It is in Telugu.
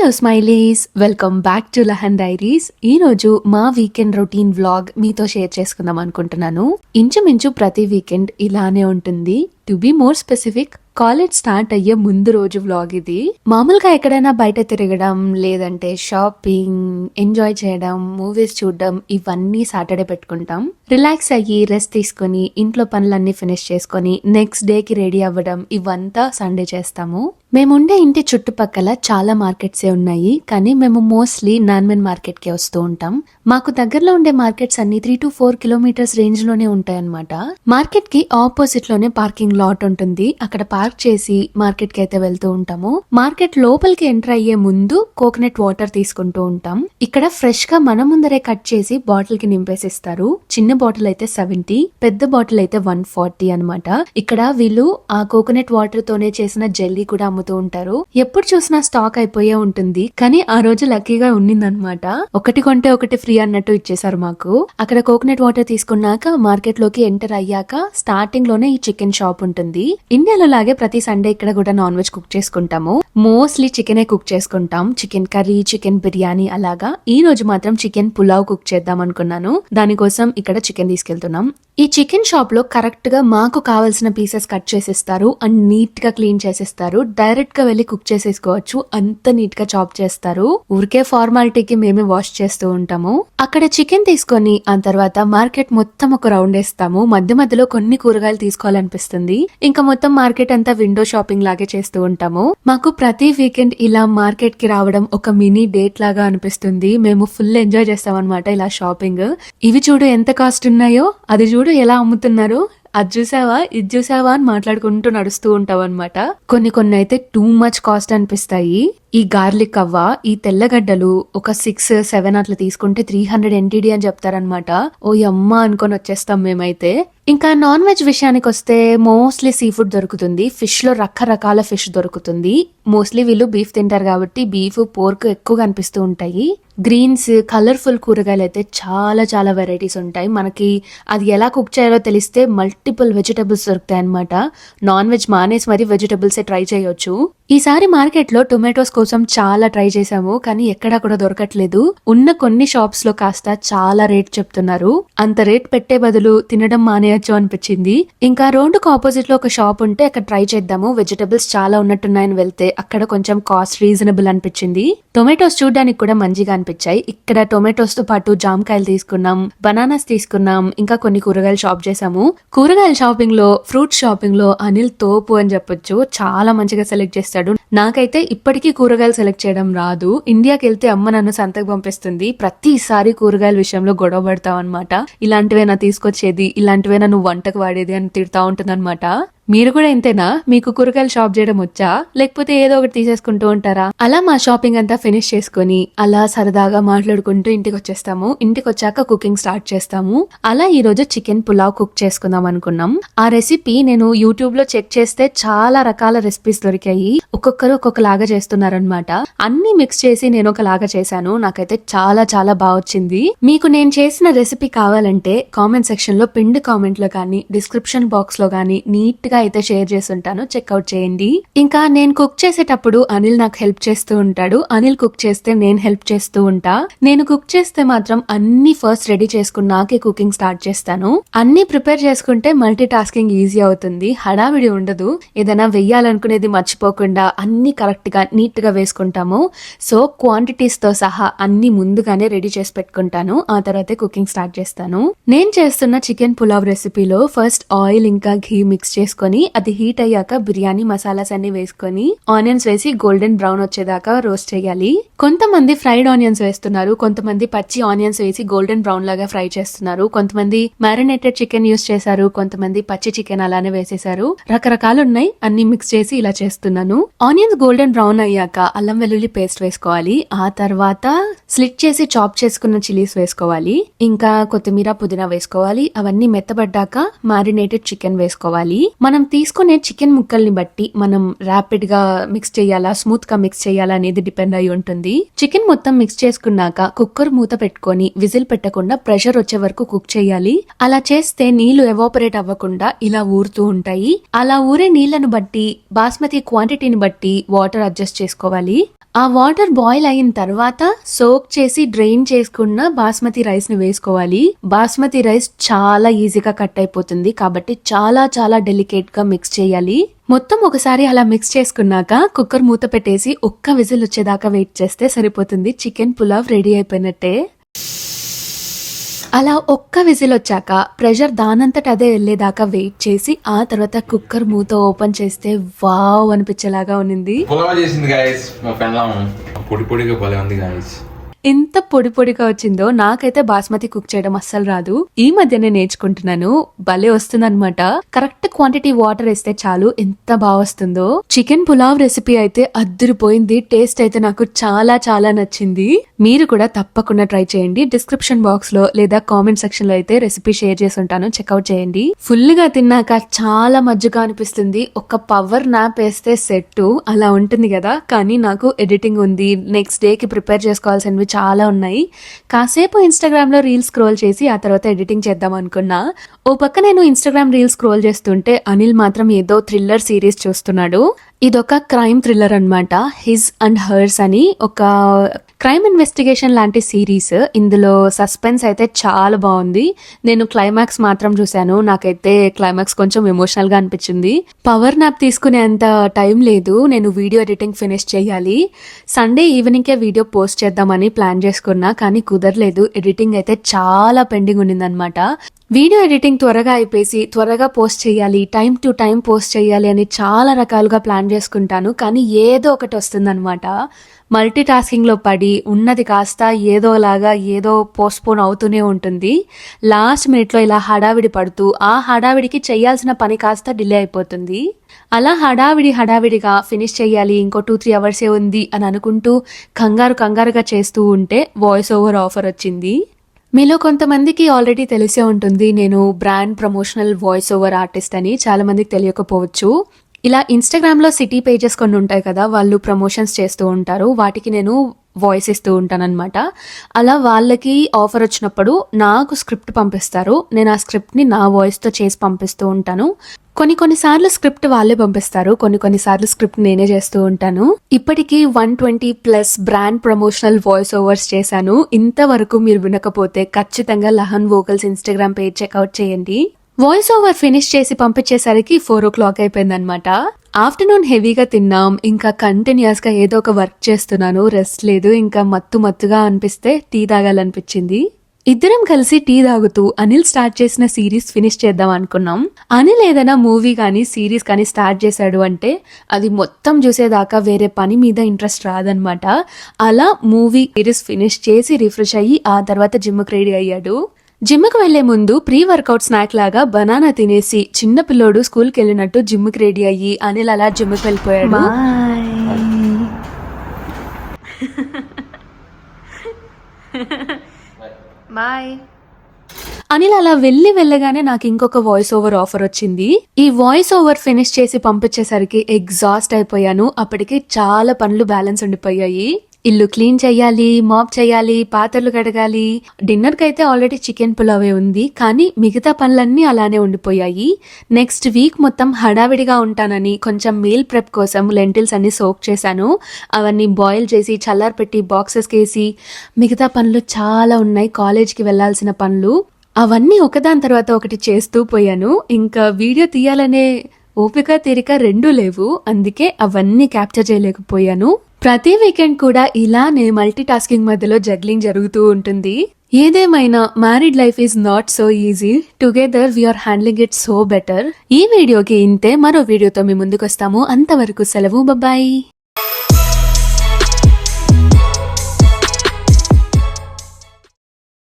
Hello smileys, welcome back to Lahan diaries. ఈ రోజు మా వీకెండ్ రొటీన్ వ్లాగ్ మీతో షేర్ చేసుకుందాం అనుకుంటున్నాను. ఇంచుమించు ప్రతి వీకెండ్ ఇలానే ఉంటుంది. To be more specific, college start అయ్యే ముందు రోజు వ్లాగ్ ఇది. మామూలుగా ఎక్కడైనా బయట తిరగడం, లేదంటే షాపింగ్, ఎంజాయ్ చేయడం, మూవీస్ చూడడం, ఇవన్నీ సాటర్డే పెట్టుకుంటాం. రిలాక్స్ అయ్యి రెస్ట్ తీసుకొని ఇంట్లో పనులన్నీ ఫినిష్ చేసుకొని నెక్స్ట్ డే కి రెడీ అవ్వడం, ఇవంతా సండే చేస్తాము. మేముండే ఇంటి చుట్టుపక్కల చాలా మార్కెట్సే ఉన్నాయి, కానీ మేము మోస్ట్లీ నాన్మెన్ మార్కెట్ కి వస్తూ ఉంటాం. మాకు దగ్గరలో ఉండే మార్కెట్స్ అన్ని 3 to 4 కిలోమీటర్స్ రేంజ్ లోనే ఉంటాయన్నమాట. మార్కెట్ కి ఆపోజిట్ లోనే పార్కింగ్ లాట్ ఉంటుంది. అక్కడ పార్క్ చేసి మార్కెట్ కి అయితే వెళ్తూ ఉంటాము. మార్కెట్ లోపలికి ఎంటర్ అయ్యే ముందు కోకోనట్ వాటర్ తీసుకుంటూ ఉంటాం. ఇక్కడ ఫ్రెష్ గా మన ముందరే కట్ చేసి బాటిల్ కి నింపేసిస్తారు. చిన్న బాటిల్ అయితే 70, పెద్ద బాటిల్ అయితే 140 అన్నమాట. ఇక్కడ వీళ్ళు ఆ కోకోనట్ వాటర్ తోనే చేసిన జెల్లీ కూడా అమ్ముతూ ఉంటారు. ఎప్పుడు చూసినా స్టాక్ అయిపోయే ఉంటుంది, కానీ ఆ రోజు లక్కీగా ఉన్నిందనమాట. ఒకటి కొంటే ఒకటి ఫ్రీ అన్నట్టు ఇచ్చేసారు మాకు. అక్కడ కోకోనట్ వాటర్ తీసుకున్నాక మార్కెట్ లోకి ఎంటర్ అయ్యాక స్టార్టింగ్ లోనే ఈ చికెన్ షాప్ ఉంటుంది. ఇండియాలో లాగే ప్రతి సండే ఇక్కడ కూడా నాన్ వెజ్ కుక్ చేసుకుంటాము. మోస్ట్లీ చికెనే కుక్ చేసుకుంటాం. చికెన్ కర్రీ, చికెన్ బిర్యానీ అలాగా. ఈ రోజు మాత్రం చికెన్ పులావ్ కుక్ చేద్దాం అనుకున్నాను. దానికోసం ఇక్కడ చికెన్ తీసుకెళ్తున్నాం. ఈ చికెన్ షాప్ లో కరెక్ట్ గా మాకు కావాల్సిన పీసెస్ కట్ చేసిస్తారు అండ్ నీట్ గా క్లీన్ చేసిస్తారు. డైరెక్ట్ గా వెళ్లి కుక్ చేసేసుకోవచ్చు, అంత నీట్ గా చాప్ చేస్తారు. ఊరికే ఫార్మాలిటీకి మేమే వాష్ చేస్తూ ఉంటాము. అక్కడ చికెన్ తీసుకొని ఆ తర్వాత మార్కెట్ మొత్తం ఒక రౌండ్ వేస్తాము. మధ్య మధ్యలో కొన్ని కూరగాయలు తీసుకోవాలనిపిస్తుంది. ఇంకా మొత్తం మార్కెట్ అంతా విండో షాపింగ్ లాగే చేస్తూ ఉంటాము. మాకు ప్రతి వీకెండ్ ఇలా మార్కెట్ కి రావడం ఒక మినీ డేట్ లాగా అనిపిస్తుంది. మేము ఫుల్ ఎంజాయ్ చేస్తాం అనమాట ఇలా షాపింగ్. ఇవి చూడు ఎంత కాస్ట్ ఉన్నాయో, అది చూడు ఎలా అమ్ముతున్నారు, అది చూసావా ఇది చూసావా అని మాట్లాడుకుంటూ నడుస్తూ ఉంటాం అనమాట. కొన్ని అయితే టూ మచ్ కాస్ట్ అనిపిస్తాయి. ఈ గార్లిక్ అవ్వ, ఈ తెల్లగడ్డలు ఒక 6-7 అట్లా తీసుకుంటే 300 NTD అని చెప్తారనమాట. ఓ అమ్మ అనుకొని వచ్చేస్తాం మేమైతే. ఇంకా నాన్ వెజ్ విషయానికి వస్తే మోస్ట్లీ సీ ఫుడ్ దొరుకుతుంది. ఫిష్ లో రకరకాల ఫిష్ దొరుకుతుంది. మోస్ట్లీ వీళ్ళు బీఫ్ తింటారు కాబట్టి బీఫ్, పోర్క్ ఎక్కువగా అనిపిస్తూ ఉంటాయి. గ్రీన్స్, కలర్ఫుల్ కూరగాయలు అయితే చాలా చాలా వెరైటీస్ ఉంటాయి. మనకి అది ఎలా కుక్ చేయాలో తెలిస్తే మల్టిపుల్ వెజిటబుల్స్ దొరుకుతాయి అనమాట. నాన్ వెజ్ మానేసి మరి వెజిటబుల్సే ట్రై చేయొచ్చు. ఈసారి మార్కెట్ లో టొమాటోస్ కోసం చాలా ట్రై చేసాము, కానీ ఎక్కడా కూడా దొరకట్లేదు. ఉన్న కొన్ని షాప్స్ లో కాస్త చాలా రేట్ చెప్తున్నారు. అంత రేట్ పెట్టే బదులు తినడం మానేయచ్చు అనిపించింది. ఇంకా రోడ్డుకు ఆపోజిట్ లో ఒక షాప్ ఉంటే అక్కడ ట్రై చేద్దాము. వెజిటబుల్స్ చాలా ఉన్నట్టున్నాయని వెళ్తే అక్కడ కొంచెం కాస్ట్ రీజనబుల్ అనిపించింది. టొమాటోస్ చూడడానికి కూడా మంచిగా అనిపించాయి. ఇక్కడ టొమాటోస్ తో పాటు జామకాయలు తీసుకున్నాం, బనానాస్ తీసుకున్నాం, ఇంకా కొన్ని కూరగాయలు షాప్ చేసాము. కూరగాయల షాపింగ్ లో, ఫ్రూట్ షాపింగ్ లో అనిల్ తోపు అని చెప్పొచ్చు. చాలా మంచిగా సెలెక్ట్ చేస్తాడు. నాకైతే ఇప్పటికీ కూరగాయలు సెలెక్ట్ చేయడం రాదు. ఇండియాకి వెళ్తే అమ్మ నన్ను సంతకు పంపిస్తుంది. ప్రతిసారి కూరగాయల విషయంలో గొడవ పడతాం అనమాట. ఇలాంటివేనా తీసుకొచ్చేది, ఇలాంటివేనా నువ్వు వంటకు వాడేది అని తిడతా ఉంటుంది అనమాట. మీరు కూడా ఇంతేనా? మీకు కూరగాయలు షాప్ చేయడం వచ్చా, లేకపోతే ఏదో ఒకటి తీసేసుకుంటూ ఉంటారా? అలా మా షాపింగ్ అంతా ఫినిష్ చేసుకుని అలా సరదాగా మాట్లాడుకుంటూ ఇంటికి వచ్చేస్తాము. ఇంటికి వచ్చాక కుకింగ్ స్టార్ట్ చేస్తాము. అలా ఈ రోజు చికెన్ పులావ్ కుక్ చేసుకుందాం అనుకున్నాం. ఆ రెసిపీ నేను యూట్యూబ్ లో చెక్ చేస్తే చాలా రకాల రెసిపీస్ దొరికాయి. ఒక్కొక్కరు ఒక్కొక్కలాగా చేస్తున్నారనమాట. అన్ని మిక్స్ చేసి నేను ఒకలాగా చేశాను. నాకైతే చాలా చాలా బాగా వచ్చింది. మీకు నేను చేసిన రెసిపీ కావాలంటే కామెంట్ సెక్షన్ లో, పిండి కామెంట్ లో కానీ, డిస్క్రిప్షన్ బాక్స్ లో కానీ నీట్ గా అయితే షేర్ చేస్తుంటాను, చెక్అవుట్ చేయండి. ఇంకా నేను కుక్ చేసేటప్పుడు అనిల్ నాకు హెల్ప్ చేస్తూ ఉంటాడు. అనిల్ కుక్ చేస్తే నేను హెల్ప్ చేస్తూ ఉంటా. నేను కుక్ చేస్తే మాత్రం అన్ని ఫస్ట్ రెడీ చేసుకున్నాకే కుకింగ్ స్టార్ట్ చేస్తాను. అన్ని ప్రిపేర్ చేసుకుంటే మల్టీ టాస్కింగ్ ఈజీ అవుతుంది, హడావిడి ఉండదు. ఏదైనా వెయ్యాలనుకునేది మర్చిపోకుండా అన్ని కరెక్ట్ గా నీట్ గా వేసుకుంటాము. సో క్వాంటిటీస్ తో సహా అన్ని ముందుగానే రెడీ చేసి పెట్టుకుంటాను. ఆ తర్వాత కుకింగ్ స్టార్ట్ చేస్తాను. నేను చేస్తున్న చికెన్ పులావ్ రెసిపీలో ఫస్ట్ ఆయిల్ ఇంకా ఘీ మిక్స్ చేసుకొని అది హీట్ అయ్యాక బిర్యానీ మసాలాస్ అన్ని వేసుకొని ఆనియన్స్ వేసి గోల్డెన్ బ్రౌన్ వచ్చేదాకా రోస్ట్ చేయాలి. కొంతమంది ఫ్రైడ్ ఆనియన్స్ వేస్తున్నారు, కొంతమంది పచ్చి ఆనియన్స్ వేసి గోల్డెన్ బ్రౌన్ లాగా ఫ్రై చేస్తున్నారు, కొంతమంది మ్యారినేటెడ్ చికెన్ యూస్ చేశారు, కొంతమంది పచ్చి చికెన్ అలానే వేసేసారు. రకరకాలు ఉన్నాయి. అన్ని మిక్స్ చేసి ఇలా చేస్తున్నాను. ఆనియన్స్ గోల్డెన్ బ్రౌన్ అయ్యాక అల్లం వెల్లుల్లి పేస్ట్ వేసుకోవాలి. ఆ తర్వాత స్లిట్ చేసి చాప్ చేసుకున్న చిల్లీస్ వేసుకోవాలి. ఇంకా కొత్తిమీర, పుదీనా వేసుకోవాలి. అవన్నీ మెత్తబడ్డాక మ్యారినేటెడ్ చికెన్ వేసుకోవాలి. మనం తీసుకునే చికెన్ ముక్కల్ని బట్టి మనం ర్యాపిడ్ గా మిక్స్ చేయాలా, స్మూత్ గా మిక్స్ చేయాలా అనేది డిపెండ్ అయి ఉంటుంది. చికెన్ మొత్తం మిక్స్ చేసుకున్నాక కుక్కర్ మూత పెట్టుకొని విజిల్ పెట్టకుండా ప్రెషర్ వచ్చే వరకు కుక్ చేయాలి. అలా చేస్తే నీళ్లు ఎవాపరేట్ అవ్వకుండా ఇలా ఊరుతూ ఉంటాయి. అలా ఊరే నీళ్లను బట్టి, బాస్మతి క్వాంటిటీని బట్టి వాటర్ అడ్జస్ట్ చేసుకోవాలి. ఆ వాటర్ బాయిల్ అయిన తర్వాత సోక్ చేసి డ్రైన్ చేసుకున్న బాస్మతి రైస్ ని వేసుకోవాలి. బాస్మతి రైస్ చాలా ఈజీగా కట్ అయిపోతుంది కాబట్టి చాలా చాలా డెలికేట్ గా మిక్స్ చేయాలి. మొత్తం ఒకసారి అలా మిక్స్ చేసుకున్నాక కుక్కర్ మూత పెట్టేసి ఒక్క విజిల్ వచ్చేదాకా వెయిట్ చేస్తే సరిపోతుంది. చికెన్ పులావ్ రెడీ అయిపోయినట్టే. అలా ఒక్క విజిల్ వచ్చాక ప్రెషర్ దానంతట అదే వెళ్లేదాకా వెయిట్ చేసి ఆ తర్వాత కుక్కర్ మూత ఓపెన్ చేస్తే వావ్ అనిపించేలాగా ఉన్నింది. పులావ్ చేసింది గైస్ మా పెళ్ళాం. పొడి పొడిగా భలే ఉంది గైస్. ఎంత పొడి పొడిగా వచ్చిందో. నాకైతే బాస్మతి కుక్ చేయడం అస్సలు రాదు, ఈ మధ్యనే నేర్చుకుంటున్నాను. భలే వస్తుందన్నమాట. కరెక్ట్ క్వాంటిటీ వాటర్ వేస్తే చాలు, ఎంత బాగా వస్తుందో. చికెన్ పులావ్ రెసిపీ అయితే అద్దరిపోయింది. టేస్ట్ అయితే నాకు చాలా చాలా నచ్చింది. మీరు కూడా తప్పకుండా ట్రై చేయండి. డిస్క్రిప్షన్ బాక్స్ లో లేదా కామెంట్ సెక్షన్ లో అయితే రెసిపీ షేర్ చేసి ఉంటాను, చెక్అవుట్ చేయండి. ఫుల్ గా తిన్నాక చాలా మజ్జుగా అనిపిస్తుంది. ఒక పవర్ నాప్ వేస్తే సెట్ అలా ఉంటుంది కదా. కానీ నాకు ఎడిటింగ్ ఉంది, నెక్స్ట్ డే కి ప్రిపేర్ చేసుకోవాల్సినవి చాలా ఉన్నాయి. కాసేపు ఇన్స్టాగ్రామ్ లో రీల్స్ స్క్రోల్ చేసి ఆ తర్వాత ఎడిటింగ్ చేద్దాం అనుకున్నా. ఓ పక్క నేను ఇన్స్టాగ్రామ్ రీల్స్ స్క్రోల్ చేస్తుంటే అనిల్ మాత్రం ఏదో థ్రిల్లర్ సిరీస్ చూస్తున్నాడు. ఇదొక క్రైమ్ థ్రిల్లర్ అన్నమాట. హిజ్ అండ్ హర్స్ అని ఒక క్రైమ్ ఇన్వెస్టిగేషన్ లాంటి సిరీస్. ఇందులో సస్పెన్స్ అయితే చాలా బాగుంది. నేను క్లైమాక్స్ మాత్రం చూశాను. నాకైతే క్లైమాక్స్ కొంచెం ఎమోషనల్ గా అనిపించింది. పవర్ నాప్ తీసుకునేంత టైం లేదు. నేను వీడియో ఎడిటింగ్ ఫినిష్ చేయాలి. సండే ఈవినింగ్ వీడియో పోస్ట్ చేద్దామని ప్లాన్ చేసుకున్నా, కానీ కుదరలేదు. ఎడిటింగ్ అయితే చాలా పెండింగ్ ఉండిందన్నమాట. వీడియో ఎడిటింగ్ త్వరగా అయిపోయి త్వరగా పోస్ట్ చేయాలి, టైం టు టైం పోస్ట్ చేయాలి అని చాలా రకాలుగా ప్లాన్ చేసుకుంటాను. కానీ ఏదో ఒకటి వస్తుందన్నమాట. మల్టీ టాస్కింగ్ లో పడి ఉన్నది కాస్త ఏదోలాగా ఏదో పోస్ట్పోన్ అవుతూనే ఉంటుంది. లాస్ట్ మినిట్ లో ఇలా హడావిడి పడుతూ ఆ హడావిడికి చేయాల్సిన పని కాస్త డిలే అయిపోతుంది. అలా హడావిడిగా ఫినిష్ చేయాలి, ఇంకో 2-3 అవర్సే ఉంది అని అనుకుంటూ కంగారుగా చేస్తూ ఉంటే వాయిస్ ఓవర్ ఆఫర్ వచ్చింది. మీలో కొంతమందికి ఆల్రెడీ తెలిసే ఉంటుంది, నేను brand promotional voice over artist అని. చాలా మందికి తెలియకపోవచ్చు. ఇలా ఇన్స్టాగ్రామ్ లో సిటీ పేజెస్ కొన్ని ఉంటాయి కదా, వాళ్ళు ప్రమోషన్స్ చేస్తూ ఉంటారు. వాటికి నేను వాయిస్ ఇస్తూ ఉంటాను అనమాట. అలా వాళ్ళకి ఆఫర్ వచ్చినప్పుడు నాకు స్క్రిప్ట్ పంపిస్తారు. నేను ఆ స్క్రిప్ట్ ని నా వాయిస్ తో చేసి పంపిస్తూ ఉంటాను. కొన్నిసార్లు స్క్రిప్ట్ వాళ్ళే పంపిస్తారు, కొన్నిసార్లు స్క్రిప్ట్ నేనే చేస్తూ ఉంటాను. ఇప్పటికీ 120+ బ్రాండ్ ప్రమోషనల్ వాయిస్ ఓవర్స్ చేశాను. ఇంతవరకు మీరు వినకపోతే ఖచ్చితంగా Lahan vocals Instagram page checkout చేయండి. వాయిస్ ఓవర్ ఫినిష్ చేసి పంపించేసరికి 4 o'clock అయిపోయిందనమాట. ఆఫ్టర్నూన్ హెవీగా తిన్నాం. ఇంకా కంటిన్యూస్ గా ఏదో ఒక వర్క్ చేస్తున్నాను, రెస్ట్ లేదు. ఇంకా మత్తుగా అనిపిస్తే టీ తాగాలనిపించింది. ఇద్దరం కలిసి టీ తాగుతూ అనిల్ స్టార్ట్ చేసిన సిరీస్ ఫినిష్ చేద్దాం అనుకున్నాం. అనిల్ ఏదైనా మూవీ కానీ సిరీస్ కానీ స్టార్ట్ చేశాడు అంటే అది మొత్తం చూసేదాకా వేరే పని మీద ఇంట్రెస్ట్ రాదనమాట. అలా మూవీ సిరీస్ ఫినిష్ చేసి రిఫ్రెష్ అయ్యి ఆ తర్వాత జిమ్కి రెడీ అయ్యాడు. జిమ్కి వెళ్లే ముందు ప్రీ వర్కౌట్ స్నాక్ లాగా బనానా తినేసి చిన్న పిల్లోడు స్కూల్కి వెళ్ళినట్టు జిమ్కి రెడీ అయ్యి అనిల్ అలా జిమ్కి వెళ్ళిపోయాడు. బాయ్. అనిల్ అలా వెళ్ళగానే నాకు ఇంకొక వాయిస్ ఓవర్ ఆఫర్ వచ్చింది. ఈ వాయిస్ ఓవర్ ఫినిష్ చేసి పంపించేసరికి ఎగ్జాస్ట్ అయిపోయాను. అప్పటికి చాలా పనులు బ్యాలెన్స్ ఉండిపోయాయి. ఇల్లు క్లీన్ చేయాలి, మాప్ చేయాలి, పాత్రలు కడగాలి. డిన్నర్ కి అయితే ఆల్రెడీ చికెన్ పులావే ఉంది, కానీ మిగతా పనులన్నీ అలానే ఉండిపోయాయి. నెక్స్ట్ వీక్ మొత్తం హడావిడిగా ఉంటానని కొంచెం మీల్ ప్రెప్ కోసం లెంటిల్స్ అన్ని సోక్ చేశాను. అవన్నీ బాయిల్ చేసి చల్లారి పెట్టి బాక్సెస్ కేసి మిగతా పనులు చాలా ఉన్నాయి. కాలేజ్కి వెళ్లాల్సిన పనులు అవన్నీ ఒకదాని తర్వాత ఒకటి చేస్తూ పోయాను. ఇంకా వీడియో తీయాలనే ఓపిక తీరిక రెండూ లేవు, అందుకే అవన్నీ క్యాప్చర్ చేయలేకపోయాను. ప్రతి వీకెండ్ కూడా ఇలానే మల్టీ టాస్కింగ్ మధ్యలో జగ్లింగ్ జరుగుతూ ఉంటుంది. ఏదేమైనా married life is not so easy. Together we are handling it so better. ఈ వీడియోకి ఇంతే. మరో వీడియోతో మీ ముందుకు వస్తాము. అంతవరకు సెలవు, బాయ్.